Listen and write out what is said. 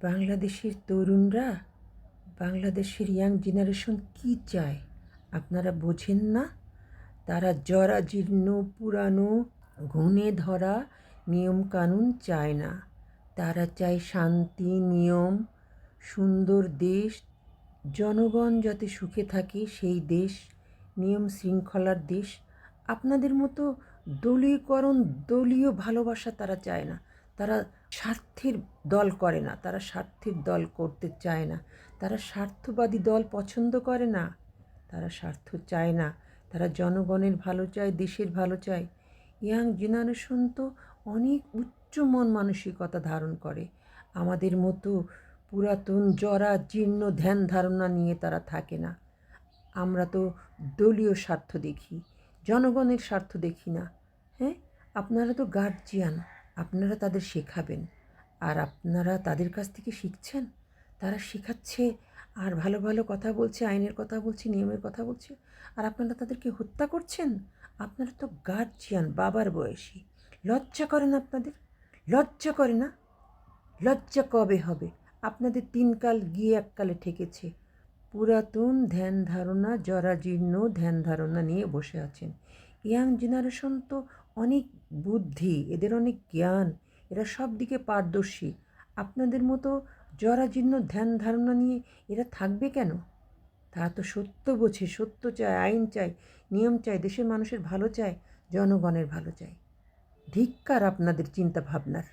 বাংলাদেশের তরুণরা, বাংলাদেশের ইয়াং জেনারেশন কী চায় আপনারা বোঝেন না? তারা জরাজীর্ণ পুরানো ঘুণে ধরা নিয়মকানুন চায় না। তারা চায় শান্তি, নিয়ম, সুন্দর দেশ, জনগণ যাতে সুখে থাকে সেই দেশ, নিয়ম শৃঙ্খলার দেশ। আপনাদের মতো দলীয়করণ, দলীয় ভালোবাসা তারা চায় না। তারা স্বার্থের দল করে না, তারা স্বার্থের দল করতে চায় না, তারা স্বার্থবাদী দল পছন্দ করে না, তারা স্বার্থ চায় না, তারা জনগণের ভালো চায়, দেশের ভালো চায়। ইয়াং জেনারেশন তো অনেক উচ্চ মন মানসিকতা ধারণ করে। আমাদের মতো পুরাতন জরা জীর্ণ ধ্যান ধারণা নিয়ে তারা থাকে না। আমরা তো দলীয় স্বার্থ দেখি, জনগণের স্বার্থ দেখি না। হ্যাঁ, আপনারা তো গার্জিয়ান, আপনারা তাদের শেখাবেন, আর আপনারা তাদের কাছ থেকে শিখছেন। তারা শেখাচ্ছে আর ভালো ভালো কথা বলছে, আইনের কথা বলছে, নিয়মের কথা বলছে, আর আপনারা তাদেরকে হত্যা করছেন। আপনারা তো গার্জিয়ান, বাবার বয়সী। লজ্জা করে না আপনাদের? লজ্জা করে না? লজ্জা কবে হবে? আপনাদের 3 কাল গিয়ে 1 কালে ঠেকেছে। পুরাতন ধ্যান ধারণা, জরাজীর্ণ ধ্যান ধারণা নিয়ে বসে আছেন। ইয়াং জেনারেশন তো অনেক বুদ্ধি, এদের অনেক জ্ঞান, এরা সব দিকে পারদর্শী। আপনাদের মতো জরাজীর্ণ ধ্যান ধারণা নিয়ে এরা থাকবে কেন? তারা তো সত্য বোঝে, সত্য চায়, আইন চায়, নিয়ম চায়, দেশের মানুষের ভালো চায়, জনগণের ভালো চায়। ধিক্কার আপনাদের চিন্তা ভাবনার।